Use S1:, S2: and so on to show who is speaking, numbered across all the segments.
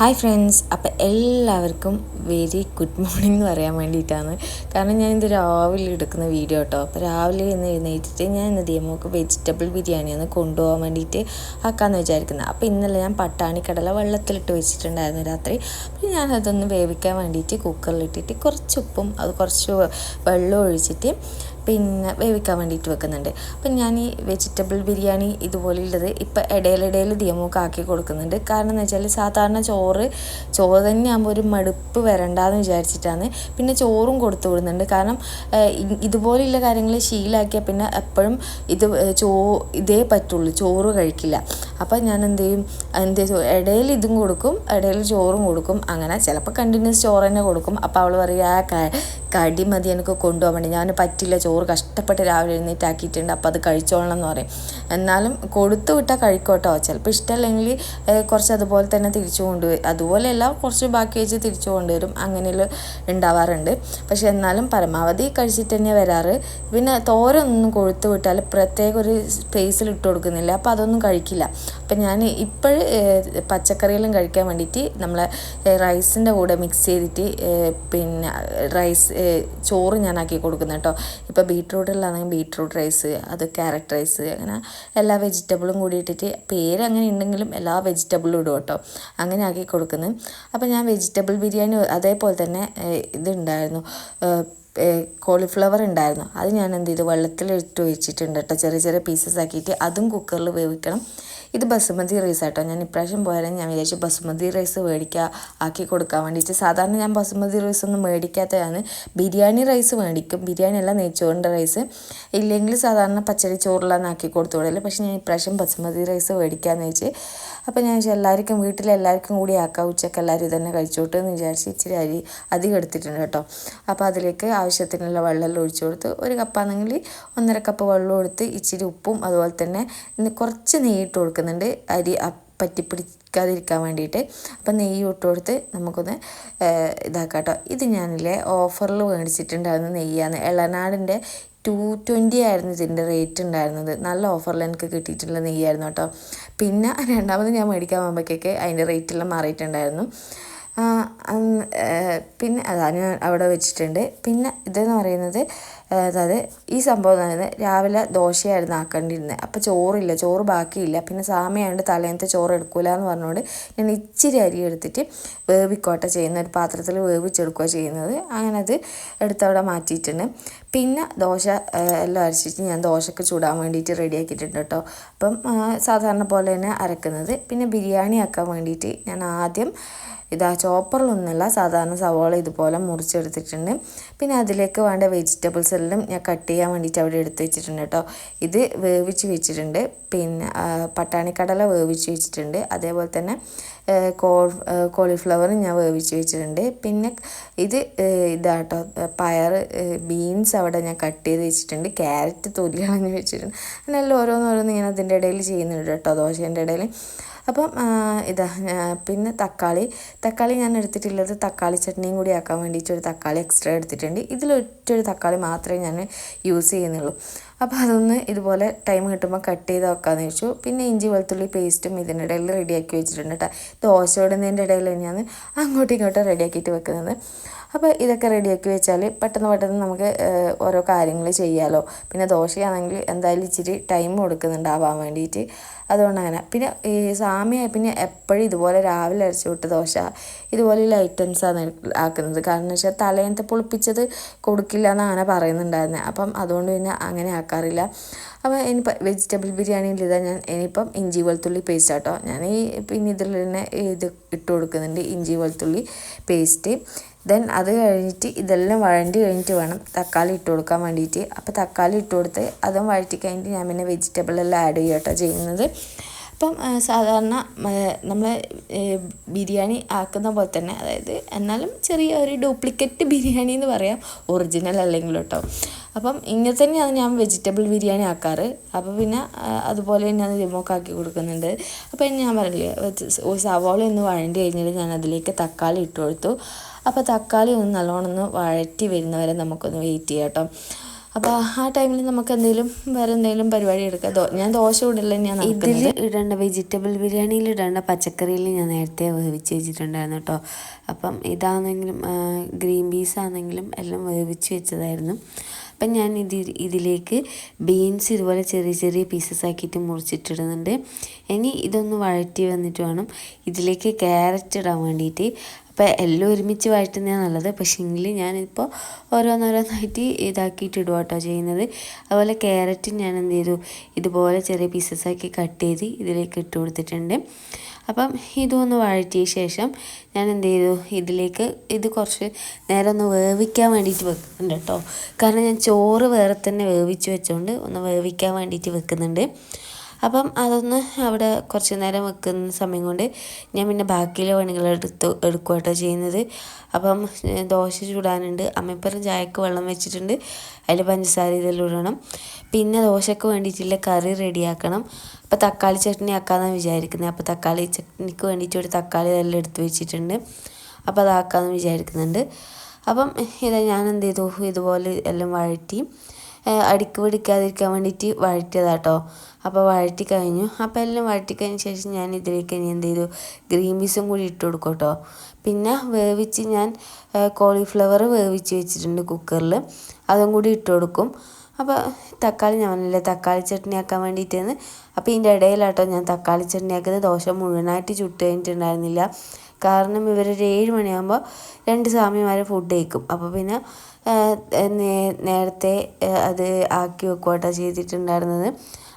S1: Hi friends, അപ്പോൾ എല്ലാവർക്കും very good morning എന്ന് പറയാൻ വേണ്ടിയിട്ടാണ്. കാരണം ഞാനിത് രാവിലെ എടുക്കുന്ന വീഡിയോ കേട്ടോ. അപ്പോൾ രാവിലെ ഇന്ന് എഴുന്നേറ്റിട്ട് ഞാൻ ഇന്ന് ദിയമോൾക്ക് വെജിറ്റബിൾ ബിരിയാണി ഒന്ന് കൊണ്ടുപോകാൻ വേണ്ടിയിട്ട് ആക്കാമെന്ന് വിചാരിക്കുന്നത്. അപ്പോൾ ഇന്നലെ ഞാൻ പട്ടാണിക്കടല വെള്ളത്തിലിട്ട് വെച്ചിട്ടുണ്ടായിരുന്നു രാത്രി. അപ്പോൾ ഞാനതൊന്ന് വേവിക്കാൻ വേണ്ടിയിട്ട് കുക്കറിലിട്ടിട്ട് കുറച്ച് ഉപ്പും അത് കുറച്ച് വെള്ളം ഒഴിച്ചിട്ട് പിന്നെ വേവിക്കാൻ വേണ്ടിയിട്ട് വെക്കുന്നുണ്ട്. അപ്പം ഞാൻ ഈ വെജിറ്റബിൾ ബിരിയാണി ഇതുപോലെയുള്ളത് ഇപ്പം ഇടയിലിടയിൽ ദിയമോൾക്ക് ആക്കി കൊടുക്കുന്നുണ്ട്. കാരണം എന്ന് വെച്ചാൽ സാധാരണ ചോറ് തന്നെ ആകുമ്പോൾ ഒരു മടുപ്പ് വരണ്ടെന്ന് വിചാരിച്ചിട്ടാണ് പിന്നെ ചോറും കൊടുത്തു വിടുന്നുണ്ട്. കാരണം ഇതുപോലെയുള്ള കാര്യങ്ങൾ ശീലമാക്കിയാൽ പിന്നെ എപ്പോഴും ഇതേ പറ്റുള്ളൂ, ചോറ് കഴിക്കില്ല. അപ്പം ഞാൻ എന്ത് ചെയ്യും, ഇടയിൽ ഇതും കൊടുക്കും, ഇടയിൽ ചോറും കൊടുക്കും. അങ്ങനെ ചിലപ്പോൾ കണ്ടിന്യൂസ് ചോറ് തന്നെ കൊടുക്കും. അപ്പോൾ അവൾ പറയുക കടി മതി എനിക്ക് കൊണ്ടുപോകാൻ വേണ്ടി. ഞാൻ പറ്റില്ല, ചോറ് കഷ്ടപ്പെട്ട് രാവിലെ എഴുന്നേറ്റാക്കിയിട്ടുണ്ട്, അപ്പോൾ അത് കഴിച്ചോളണം എന്ന് പറയും. എന്നാലും കൊടുത്തു വിട്ടാൽ കഴിക്കോട്ടോ. ചിലപ്പോൾ ഇഷ്ടമല്ലെങ്കിൽ കുറച്ച് അതുപോലെ തന്നെ തിരിച്ചു കൊണ്ടുവരും. അതുപോലെയല്ല, കുറച്ച് ബാക്കി വെച്ച് തിരിച്ചു കൊണ്ടുവരും. അങ്ങനെയെല്ലാം ഉണ്ടാവാറുണ്ട്. പക്ഷെ എന്നാലും പരമാവധി കഴിച്ചിട്ട് തന്നെ വരാറ്. പിന്നെ തോരൊന്നും കൊടുത്തു വിട്ടാൽ പ്രത്യേക ഒരു സ്പേസിൽ ഇട്ട് കൊടുക്കുന്നില്ല, അപ്പോൾ അതൊന്നും കഴിക്കില്ല. അപ്പം ഞാൻ ഇപ്പോഴും പച്ചക്കറിയെല്ലാം കഴിക്കാൻ വേണ്ടിയിട്ട് നമ്മളെ റൈസിൻ്റെ കൂടെ മിക്സ് ചെയ്തിട്ട് പിന്നെ ചോറ് ഞാനാക്കി കൊടുക്കുന്നു കേട്ടോ. ഇപ്പോൾ ബീട്രൂട്ടിലാണെങ്കിൽ ബീട്രൂട്ട് റൈസ്, അത് ക്യാരറ്റ് റൈസ്, അങ്ങനെ എല്ലാ വെജിറ്റബിളും കൂടി ഇട്ടിട്ട് പേര് അങ്ങനെ ഉണ്ടെങ്കിലും എല്ലാ വെജിറ്റബിളും ഇടും കേട്ടോ. അങ്ങനെ ആക്കി കൊടുക്കുന്നത്. അപ്പോൾ ഞാൻ വെജിറ്റബിൾ ബിരിയാണി അതേപോലെ തന്നെ ഇതുണ്ടായിരുന്നു, കോളിഫ്ലവർ ഉണ്ടായിരുന്നു. അത് ഞാൻ എന്ത് ചെയ്തു, വെള്ളത്തിലിട്ട് വെച്ചിട്ടുണ്ട് കേട്ടോ, ചെറിയ ചെറിയ പീസസ് ആക്കിയിട്ട്. അതും കുക്കറിൽ വേവിക്കണം. ഇത് ബസുമതി റൈസ് ആട്ടോ. ഞാൻ ഇപ്രാവശ്യം പോയാലും ഞാൻ വിചാരിച്ചു ബസുമതി റൈസ് ആക്കി കൊടുക്കാൻ വേണ്ടിയിട്ട്. സാധാരണ ഞാൻ ബസുമതി റൈസ് ഒന്നും മേടിക്കാത്തതാണ്. ബിരിയാണി റൈസ് മേടിക്കും, ബിരിയാണി അല്ല, നെയ്ച്ചോറിൻ്റെ റൈസ്. ഇല്ലെങ്കിൽ സാധാരണ പച്ചരി ചോറിലാണ് ആക്കി കൊടുത്തു വിടല്. പക്ഷേ ഞാൻ ഇപ്രാവശ്യം ബസുമതി റൈസ് മേടിക്കാമെന്ന് വെച്ച്. അപ്പോൾ ഞാൻ വീട്ടിലെല്ലാവർക്കും കൂടി ആക്കാം, ഉച്ചക്ക് എല്ലാവരും ഇതന്നെ കഴിച്ചോട്ട് എന്ന് വിചാരിച്ച് ഇച്ചിരി അരി അധികം എടുത്തിട്ടുണ്ട് കേട്ടോ. അപ്പോൾ അതിലേക്ക് ആവശ്യത്തിനുള്ള വെള്ളമെല്ലാം ഒഴിച്ചു കൊടുത്ത്, ഒരു കപ്പാണെങ്കിൽ 1.5 കപ്പ് വെള്ളം എടുത്ത് ഇച്ചിരി ഉപ്പും അതുപോലെ തന്നെ കുറച്ച് നെയ്യിട്ട് കൊടുക്കുന്നുണ്ട്, അരി പറ്റിപ്പിടിക്കാതിരിക്കാൻ വേണ്ടിയിട്ട്. അപ്പം നെയ്യ് ഇട്ട് കൊടുത്ത് നമുക്കൊന്ന് ഇതാക്കാം കേട്ടോ. ഇത് ഞാനില്ലേ ഓഫറിൽ മേടിച്ചിട്ടുണ്ടായിരുന്നു നെയ്യാണ്. ഇളനാടിൻ്റെ 220 ആയിരുന്നു ഇതിൻ്റെ റേറ്റ് ഉണ്ടായിരുന്നത്. നല്ല ഓഫറിൽ എനിക്ക് കിട്ടിയിട്ടുള്ള നെയ്യായിരുന്നു കേട്ടോ. പിന്നെ രണ്ടാമത് ഞാൻ മേടിക്കാൻ പോകുമ്പോഴേക്കൊക്കെ അതിൻ്റെ റേറ്റെല്ലാം മാറിയിട്ടുണ്ടായിരുന്നു. പിന്നെ അതാണ് ഞാൻ അവിടെ വെച്ചിട്ടുണ്ട്. പിന്നെ ഇതെന്ന് പറയുന്നത്, അതായത് ഈ സംഭവം എന്ന് പറയുന്നത് രാവിലെ ദോശയായിരുന്നു ആക്കേണ്ടിയിരുന്നത്. അപ്പോൾ ചോറ് ബാക്കിയില്ല. പിന്നെ സാമയായതുകൊണ്ട് തലേന്നത്തെ ചോറ് എടുക്കില്ല എന്ന് പറഞ്ഞുകൊണ്ട് ഞാൻ ഇച്ചിരി അരി എടുത്തിട്ട് വേവിക്കോട്ട ചെയ്യുന്ന ഒരു പാത്രത്തിൽ വേവിച്ചെടുക്കുക ചെയ്യുന്നത്. അങ്ങനെ അത് എടുത്തവിടെ മാറ്റിയിട്ടുണ്ട്. പിന്നെ ദോശ എല്ലാം അരച്ചിട്ട് ഞാൻ ദോശക്ക് ചൂടാൻ വേണ്ടിയിട്ട് റെഡിയാക്കിയിട്ടുണ്ട് കേട്ടോ. അപ്പം സാധാരണ പോലെ തന്നെ അരക്കുന്നത്. പിന്നെ ബിരിയാണി ആക്കാൻ വേണ്ടിയിട്ട് ഞാൻ ആദ്യം ചോപ്പറിലൊന്നുമല്ല, സാധാരണ സവാള ഇതുപോലെ മുറിച്ചെടുത്തിട്ടുണ്ട്. പിന്നെ അതിലേക്ക് വേണ്ട വെജിറ്റബിൾസ് എല്ലാം ഞാൻ കട്ട് ചെയ്യാൻ വേണ്ടിയിട്ട് അവിടെ എടുത്ത് വെച്ചിട്ടുണ്ട് കേട്ടോ. ഇത് വേവിച്ച് വെച്ചിട്ടുണ്ട്. പിന്നെ പട്ടാണിക്കടല വേവിച്ച് വെച്ചിട്ടുണ്ട്. അതേപോലെ തന്നെ കോളിഫ്ലവർ ഞാൻ വേവിച്ച് വെച്ചിട്ടുണ്ട്. പിന്നെ ഇതാട്ടോ പയർ, ബീൻസ് അവിടെ ഞാൻ കട്ട് ചെയ്ത് വെച്ചിട്ടുണ്ട്. ക്യാരറ്റ് തൊലി കളഞ്ഞ് വെച്ചിട്ടുണ്ട്. അങ്ങനെല്ലാം ഓരോന്നോരോന്ന് ഞാൻ അതിൻ്റെ ഇടയിൽ ചെയ്യുന്നുണ്ട് കേട്ടോ, ദോശേൻ്റെ ഇടയിൽ. അപ്പം പിന്നെ തക്കാളി ഞാൻ എടുത്തിട്ടുള്ളത് തക്കാളി ചട്നിയും കൂടി ആക്കാൻ വേണ്ടിയിട്ട് ഒരു തക്കാളി എക്സ്ട്രാ എടുത്തിട്ടുണ്ട്. ഇതിലൊറ്റൊരു തക്കാളി മാത്രമേ ഞാൻ യൂസ് ചെയ്യുന്നുള്ളൂ. അപ്പോൾ അതൊന്ന് ഇതുപോലെ ടൈം കിട്ടുമ്പോൾ കട്ട് ചെയ്ത് വെക്കാമെന്ന് വെച്ചു. പിന്നെ ഇഞ്ചി വെളുത്തുള്ളി പേസ്റ്റും ഇതിൻ്റെ ഇടയിൽ റെഡിയാക്കി വെച്ചിട്ടുണ്ട് കേട്ടോ. ദോശ ഇടുന്നതിൻ്റെ ഇടയിൽ തന്നെയാണ് അങ്ങോട്ടും ഇങ്ങോട്ടും റെഡിയാക്കിയിട്ട് വെക്കുന്നത്. അപ്പോൾ ഇതൊക്കെ റെഡിയാക്കി വെച്ചാൽ പെട്ടെന്ന് നമുക്ക് ഓരോ കാര്യങ്ങൾ ചെയ്യാമല്ലോ. പിന്നെ ദോശയാണെങ്കിൽ എന്തായാലും ഇച്ചിരി ടൈം കൊടുക്കുന്നുണ്ടാവാൻ വേണ്ടിയിട്ട്, അതുകൊണ്ടങ്ങനെ. പിന്നെ ഈ സാമ്യമായി പിന്നെ എപ്പോഴും ഇതുപോലെ രാവിലെ അരച്ചു വിട്ട് ദോശ ഇതുപോലെയുള്ള ഐറ്റംസാണ് ആക്കുന്നത്. കാരണം എന്ന് വെച്ചാൽ തലേന്നത്തെ പുളിപ്പിച്ചത് കൊടുക്കില്ല എന്നാണ് പറയുന്നുണ്ടായിരുന്നത്. അപ്പം അതുകൊണ്ട് പിന്നെ അങ്ങനെ ആക്കാറില്ല. അപ്പോൾ ഇനിയിപ്പോൾ വെജിറ്റബിൾ ബിരിയാണിയിൽ ഞാൻ ഇനിയിപ്പം ഇഞ്ചി വെളുത്തുള്ളി പേസ്റ്റ് ആട്ടോ. ഞാൻ പിന്നെ ഇതിൽ തന്നെ ഇത് ഇട്ട് കൊടുക്കുന്നുണ്ട്, ഇഞ്ചി വെളുത്തുള്ളി പേസ്റ്റ്. ദെൻ അത് കഴിഞ്ഞിട്ട് ഇതെല്ലാം വഴണ്ടി കഴിഞ്ഞിട്ട് വേണം തക്കാളി ഇട്ട് കൊടുക്കാൻ വേണ്ടിയിട്ട്. അപ്പോൾ തക്കാളി ഇട്ട് കൊടുത്ത് അതും വഴറ്റി കഴിഞ്ഞിട്ട് ഞാൻ പിന്നെ വെജിറ്റബിളെല്ലാം ആഡ് ചെയ്യട്ടോ ചെയ്യുന്നത്. അപ്പം സാധാരണ നമ്മൾ ബിരിയാണി ആക്കുന്ന പോലെ തന്നെ, അതായത് എന്നാലും ചെറിയ ഒരു ഡ്യൂപ്ലിക്കേറ്റ് ബിരിയാണി എന്ന് പറയാം, ഒറിജിനൽ അല്ലെങ്കിൽ കേട്ടോ. അപ്പം ഇങ്ങനെ തന്നെയാണ് ഞാൻ വെജിറ്റബിൾ ബിരിയാണി ആക്കാറ്. അപ്പോൾ പിന്നെ അതുപോലെ തന്നെയാണ് ദിയമോക്കാക്കി കൊടുക്കുന്നുണ്ട്. അപ്പോൾ ഞാൻ പറഞ്ഞില്ലേ, സവാള ഒന്ന് വഴണ്ടി കഴിഞ്ഞിട്ട് ഞാൻ അതിലേക്ക് തക്കാളി ഇട്ട് കൊടുത്തു. അപ്പോൾ തക്കാളി ഒന്ന് നല്ലോണം ഒന്ന് വഴറ്റി വരുന്നവരെ നമുക്കൊന്ന് വെയിറ്റ് ചെയ്യാം കേട്ടോ. അപ്പോൾ ആ ടൈമിൽ നമുക്ക് എന്തെങ്കിലും വേറെ എന്തെങ്കിലും പരിപാടി എടുക്കാം. ഞാൻ ദോശ ഇടൽ തന്നെയാണ്. ഇതിൽ ഇടേണ്ട വെജിറ്റബിൾ ബിരിയാണിയിൽ ഇടേണ്ട പച്ചക്കറിയിൽ ഞാൻ നേരത്തെ വേവിച്ച് വെച്ചിട്ടുണ്ടായിരുന്നു കേട്ടോ. അപ്പം ഇതാണെങ്കിലും ഗ്രീൻ പീസ് ആണെങ്കിലും എല്ലാം വേവിച്ച് വെച്ചതായിരുന്നു. അപ്പം ഞാൻ ഇതിലേക്ക് ബീൻസ് ഇതുപോലെ ചെറിയ ചെറിയ പീസസ് ആക്കിയിട്ട് മുറിച്ചിട്ടിടുന്നുണ്ട്. ഇനി ഇതൊന്ന് വഴറ്റി വന്നിട്ട് വേണം ഇതിലേക്ക് ക്യാരറ്റ് ഇടാൻ വേണ്ടിയിട്ട്. അപ്പോൾ എല്ലാം ഒരുമിച്ച് വഴറ്റുന്നതാണ് നല്ലത്. പക്ഷേങ്കിൽ ഞാനിപ്പോൾ ഓരോന്നോരോന്നായിട്ട് ഇതാക്കിയിട്ട് ഇടുക കേട്ടോ ചെയ്യുന്നത്. അതുപോലെ ക്യാരറ്റ് ഞാൻ എന്ത് ചെയ്തു, ഇതുപോലെ ചെറിയ പീസസ് ആക്കി കട്ട് ചെയ്ത് ഇതിലേക്ക് ഇട്ട് കൊടുത്തിട്ടുണ്ട്. അപ്പം ഇതൊന്ന് വഴറ്റിയ ശേഷം ഞാൻ എന്ത് ചെയ്തു, ഇതിലേക്ക് ഇത് കുറച്ച് നേരം ഒന്ന് വേവിക്കാൻ വേണ്ടിയിട്ട് വെക്കുന്നുണ്ട് കേട്ടോ. കാരണം ഞാൻ ചോറ് വേറെ തന്നെ വേവിച്ച് വെച്ചുകൊണ്ട് ഒന്ന് വേവിക്കാൻ വേണ്ടിയിട്ട് വെക്കുന്നുണ്ട്. അപ്പം അതൊന്ന് അവിടെ കുറച്ച് നേരം വെക്കുന്ന സമയം കൊണ്ട് ഞാൻ പിന്നെ ബാക്കിയുള്ള പണികൾ എടുക്കുക കേട്ടോ ചെയ്യുന്നത്. അപ്പം ദോശ ചൂടാനുണ്ട്, അമ്മപ്പുറം ചായക്ക് വെള്ളം വെച്ചിട്ടുണ്ട്, അതിൽ പഞ്ചസാര ഇതെല്ലാം ഇടണം. പിന്നെ ദോശയ്ക്ക് വേണ്ടിയിട്ടുള്ള കറി റെഡിയാക്കണം. അപ്പോൾ തക്കാളി ചട്നി ആക്കാമെന്നാണ് വിചാരിക്കുന്നത്. അപ്പോൾ തക്കാളി ചട്നിക്ക് വേണ്ടിയിട്ട് ഒരു തക്കാളി എല്ലാം എടുത്ത് വെച്ചിട്ടുണ്ട്. അപ്പോൾ അതാക്കാമെന്ന് വിചാരിക്കുന്നുണ്ട്. അപ്പം ഇതാ ഞാൻ എന്ത് ചെയ്തു, ഇതുപോലെ എല്ലാം വഴറ്റി അടിക്ക് പിടിക്കാതിരിക്കാൻ വേണ്ടിയിട്ട് വഴറ്റിയതാട്ടോ. അപ്പോൾ വഴറ്റി കഴിഞ്ഞു. അപ്പോൾ എല്ലാം വഴറ്റി കഴിഞ്ഞ ശേഷം ഞാൻ ഇതിലേക്ക് ഇനി എന്ത് ചെയ്തു, ഗ്രീൻ പീസും കൂടി ഇട്ട് കൊടുക്കും കേട്ടോ. പിന്നെ വേവിച്ച് ഞാൻ കോളിഫ്ലവർ വേവിച്ച് വെച്ചിട്ടുണ്ട് കുക്കറിൽ, അതും കൂടി ഇട്ട് കൊടുക്കും. അപ്പോൾ തക്കാളി ഞാൻ പറഞ്ഞില്ലേ തക്കാളി ചട്നി ആക്കാൻ വേണ്ടിയിട്ടാണ്. അപ്പോൾ ഇതിൻ്റെ ഇടയിലാട്ടോ ഞാൻ തക്കാളി ചട്നി ആക്കുന്നത്. ദോശ മുഴുവനായിട്ട് ചുട്ട് കഴിഞ്ഞിട്ടുണ്ടായിരുന്നില്ല. കാരണം ഇവരൊരു 7 മണിയാകുമ്പോൾ 2 സ്വാമിമാരെ ഫുഡ് കഴിക്കും. അപ്പോൾ പിന്നെ നേരത്തെ അത് ആക്കി വെക്കുവാട്ടോ ചെയ്തിട്ടുണ്ടായിരുന്നത്.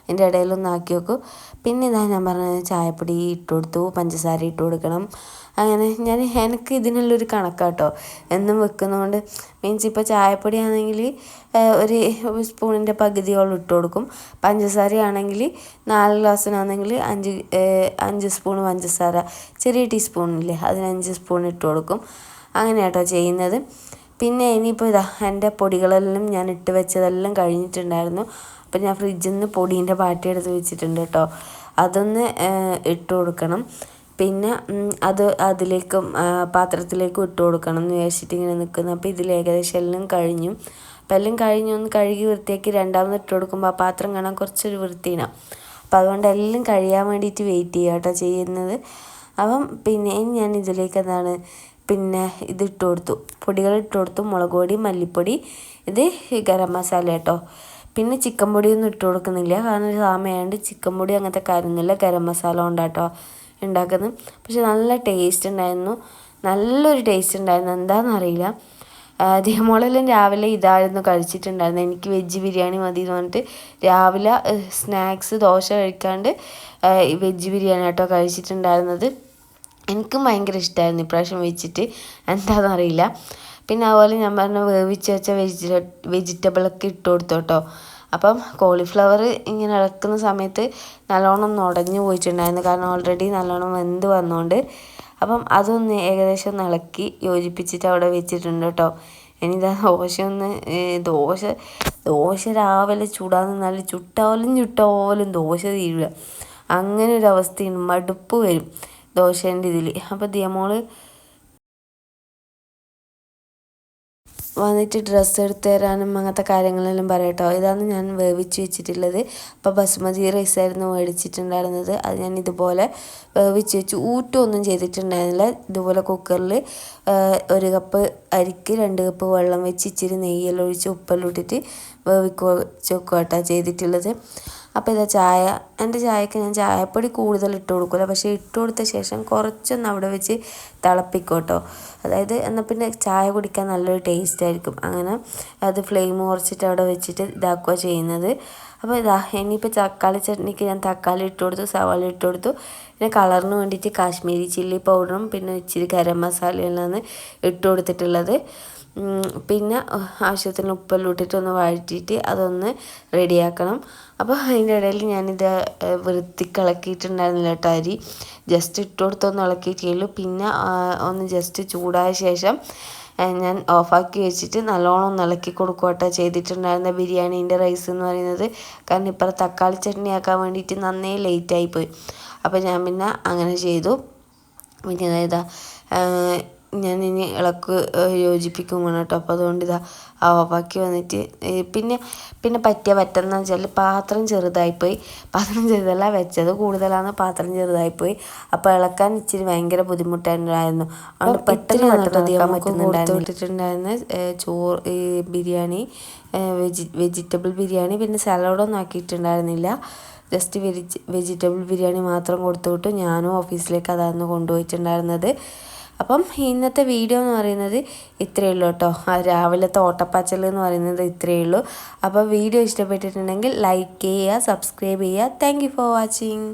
S1: അതിൻ്റെ ഇടയിലൊന്ന് ആക്കി വെക്കും. പിന്നെ ഇതാ ഞാൻ പറഞ്ഞത് ചായപ്പൊടി ഇട്ട് കൊടുത്തു, പഞ്ചസാര ഇട്ട് കൊടുക്കണം. അങ്ങനെ എനിക്ക് ഇതിനുള്ളൊരു കണക്കാട്ടോ എന്നും വെക്കുന്നതുകൊണ്ട്. മീൻസ് ഇപ്പോൾ ചായപ്പൊടി ആണെങ്കിൽ ഒരു സ്പൂണിൻ്റെ പകുതിയോളം ഇട്ട് കൊടുക്കും. പഞ്ചസാര ആണെങ്കിൽ 4 ഗ്ലാസ്സിനാണെങ്കിൽ 5 സ്പൂൺ പഞ്ചസാര, ചെറിയ ടീസ്പൂണില്ലേ അതിന് 5 സ്പൂൺ ഇട്ട് കൊടുക്കും. അങ്ങനെയാട്ടോ ചെയ്യുന്നത്. പിന്നെ ഇനിയിപ്പോൾ ഇതാ എൻ്റെ പൊടികളെല്ലാം ഞാൻ ഇട്ട് വെച്ചതെല്ലാം കഴിഞ്ഞിട്ടുണ്ടായിരുന്നു. അപ്പം ഞാൻ ഫ്രിഡ്ജിൽ നിന്ന് പൊടീൻ്റെ പാട്ടി എടുത്ത് വെച്ചിട്ടുണ്ട് കേട്ടോ. അതൊന്ന് ഇട്ട് കൊടുക്കണം. പിന്നെ അതിലേക്കും പാത്രത്തിലേക്കും ഇട്ട് കൊടുക്കണം എന്ന് വിചാരിച്ചിട്ട് ഇങ്ങനെ നിൽക്കുന്നു. അപ്പോൾ ഇതിൽ ഏകദേശം എല്ലാം കഴിഞ്ഞു. അപ്പോൾ എല്ലാം കഴിഞ്ഞ് ഒന്ന് കഴുകി വൃത്തിയാക്കി രണ്ടാമത് ഇട്ട് കൊടുക്കുമ്പോൾ ആ പാത്രം കാണാൻ കുറച്ചൊരു വൃത്തിയാണ്. അപ്പോൾ അതുകൊണ്ട് എല്ലാം കഴിയാൻ വേണ്ടിയിട്ട് വെയിറ്റ് ചെയ്യുക കേട്ടോ ചെയ്യുന്നത്. അപ്പം പിന്നെ ഞാൻ ഇതിലേക്ക് എന്താണ് പിന്നെ ഇതിട്ട് കൊടുത്തു, പൊടികൾ ഇട്ട് കൊടുത്തു. മുളക് പൊടി, മല്ലിപ്പൊടി, ഇത് ഗരം മസാല കേട്ടോ. പിന്നെ ചിക്കൻ പൊടിയൊന്നും ഇട്ട് കൊടുക്കുന്നില്ല, കാരണം ഒരു സാമയായതുകൊണ്ട് ചിക്കൻ പൊടി അങ്ങനത്തെ കാര്യമൊന്നുമില്ല. ഗരം മസാല കൊണ്ടാട്ടോ ഉണ്ടാക്കുന്നത്. പക്ഷെ നല്ല ടേസ്റ്റ് ഉണ്ടായിരുന്നു, നല്ലൊരു ടേസ്റ്റ് ഉണ്ടായിരുന്നു. എന്താണെന്നറിയില്ല. ദിയമോളെല്ലാം രാവിലെ ഇതായിരുന്നു കഴിച്ചിട്ടുണ്ടായിരുന്നത്. എനിക്ക് വെജ് ബിരിയാണി മതി എന്ന് പറഞ്ഞിട്ട് രാവിലെ സ്നാക്സ് ദോശ കഴിക്കാണ്ട് വെജ് ബിരിയാണി കേട്ടോ കഴിച്ചിട്ടുണ്ടായിരുന്നത്. എനിക്കും ഭയങ്കര ഇഷ്ടമായിരുന്നു ഇപ്രാവശ്യം വെച്ചിട്ട്, എന്താണെന്നറിയില്ല. പിന്നെ അതുപോലെ ഞാൻ പറഞ്ഞ വേവിച്ച് വെച്ച വെജിറ്റബിളൊക്കെ ഇട്ട് കൊടുത്തു കേട്ടോ. അപ്പം കോളിഫ്ലവർ ഇങ്ങനെ ഇളക്കുന്ന സമയത്ത് നല്ലോണം ഉടഞ്ഞു പോയിട്ടുണ്ടായിരുന്നു, കാരണം ഓൾറെഡി നല്ലോണം വെന്ത് വന്നുകൊണ്ട്. അപ്പം അതൊന്ന് ഏകദേശം ഒന്ന് ഇളക്കി യോജിപ്പിച്ചിട്ട് അവിടെ വെച്ചിട്ടുണ്ട് കേട്ടോ. ഇനിയിതാ ദോശ രാവിലെ ചൂടാൻ നിന്നാൽ ചുട്ടാലും ദോശ തീരില്ല. അങ്ങനെ ഒരു അവസ്ഥയാണ്, മടുപ്പ് വരും ദോശേൻ്റെ ഇതിൽ. അപ്പോൾ ദിയമോള് വന്നിട്ട് ഡ്രസ്സ് എടുത്ത് തരാനും അങ്ങനത്തെ കാര്യങ്ങളെല്ലാം പറയട്ടോ. ഇതാണ് ഞാൻ വേവിച്ച് വെച്ചിട്ടുള്ളത്. അപ്പോൾ ബസുമതി റൈസായിരുന്നു മേടിച്ചിട്ടുണ്ടായിരുന്നത്. അത് ഞാൻ ഇതുപോലെ വേവിച്ച് വെച്ച് ഊറ്റമൊന്നും ചെയ്തിട്ടുണ്ടായിരുന്നില്ല. ഇതുപോലെ കുക്കറിൽ 1 കപ്പ് അരിക്ക് 2 കപ്പ് വെള്ളം വെച്ച് ഇച്ചിരി നെയ്യെല്ലാം ഒഴിച്ച് ഉപ്പെല്ലാം ഇട്ടിട്ട് വേവിച്ച് വെക്കുക ചെയ്തിട്ടുള്ളത്. അപ്പോൾ ഇതാ എൻ്റെ ചായക്ക് ഞാൻ ചായപ്പൊടി കൂടുതൽ ഇട്ട് കൊടുക്കില്ല, പക്ഷേ ഇട്ട് കൊടുത്ത ശേഷം കുറച്ചൊന്ന് അവിടെ വെച്ച് തിളപ്പിക്കും കേട്ടോ. അതായത് എന്നാൽ പിന്നെ ചായ കുടിക്കാൻ നല്ലൊരു ടേസ്റ്റ് ആയിരിക്കും. അങ്ങനെ അത് ഫ്ലെയിം കുറച്ചിട്ട് അവിടെ വെച്ചിട്ട് ഇതാക്കുക ചെയ്യുന്നത്. അപ്പോൾ ഇനിയിപ്പോൾ തക്കാളി ചട്നിക്ക് ഞാൻ തക്കാളി ഇട്ട് കൊടുത്തു, സവാള ഇട്ട് കൊടുത്തു. പിന്നെ കളറിന് വേണ്ടിയിട്ട് കാശ്മീരി ചില്ലി പൗഡറും പിന്നെ ഇച്ചിരി ഗരം മസാലയെല്ലാം ഇട്ട് കൊടുത്തിട്ടുള്ളത്. പിന്നെ ആവശ്യത്തിന് ഉപ്പെല്ലാം ഇട്ടിട്ട് ഒന്ന് വഴറ്റിയിട്ട് അതൊന്ന് റെഡിയാക്കണം. അപ്പോൾ അതിൻ്റെ ഇടയിൽ ഞാനിത് വൃത്തിക്ക് ഇളക്കിയിട്ടുണ്ടായിരുന്നില്ല കേട്ടോ. അരി ജസ്റ്റ് ഇട്ട് കൊടുത്തൊന്ന് ഇളക്കിയിട്ടുള്ളൂ. പിന്നെ ഒന്ന് ജസ്റ്റ് ചൂടായ ശേഷം ഞാൻ ഓഫാക്കി വെച്ചിട്ട് നല്ലോണം ഒന്ന് ഇളക്കി കൊടുക്കുക കേട്ടോ ചെയ്തിട്ടുണ്ടായിരുന്ന ബിരിയാണീൻ്റെ റൈസ് എന്ന് പറയുന്നത്. കാരണം ഇപ്പോൾ തക്കാളി ചട്നി ആക്കാൻ വേണ്ടിയിട്ട് നന്നേ ലേറ്റായിപ്പോയി. അപ്പോൾ ഞാൻ പിന്നെ അങ്ങനെ ചെയ്തു. പിന്നെ ഇതാ ഞാനിനി യോജിപ്പിക്കും വേണം കേട്ടോ. അപ്പോൾ അതുകൊണ്ട്
S2: ബാക്കി വന്നിട്ട് പിന്നെ പറ്റുന്ന വെച്ചാൽ പാത്രം ചെറുതായിപ്പോയി. പാത്രം ചെറുതല്ല, വെച്ചത് കൂടുതലാണ്, പാത്രം ചെറുതായിപ്പോയി. അപ്പോൾ ഇളക്കാൻ ഇച്ചിരി ഭയങ്കര ബുദ്ധിമുട്ടുണ്ടായിരുന്നു. അതുകൊണ്ട് പെട്ടെന്ന് ഇളക്കാൻ പറ്റുന്നുണ്ടായിരുന്നു. ചോറ്, ബിരിയാണി, വെജിറ്റബിൾ ബിരിയാണി, പിന്നെ സലാഡൊന്നും ആക്കിയിട്ടുണ്ടായിരുന്നില്ല. ജസ്റ്റ് വെജിറ്റബിൾ ബിരിയാണി മാത്രം കൊടുത്തു വിട്ടു. ഞാനും ഓഫീസിലേക്ക് അതായിരുന്നു കൊണ്ടുപോയിട്ടുണ്ടായിരുന്നത്. അപ്പം ഇന്നത്തെ വീഡിയോ എന്ന് പറയുന്നത് ഇത്രയേ ഉള്ളൂ കേട്ടോ. രാവിലത്തെ ഓട്ടപ്പാച്ചൽ എന്ന് പറയുന്നത് ഇത്രയേ ഉള്ളൂ. അപ്പോൾ വീഡിയോ ഇഷ്ടപ്പെട്ടിട്ടുണ്ടെങ്കിൽ ലൈക്ക് ചെയ്യുക, സബ്സ്ക്രൈബ് ചെയ്യുക. Thank you for watching.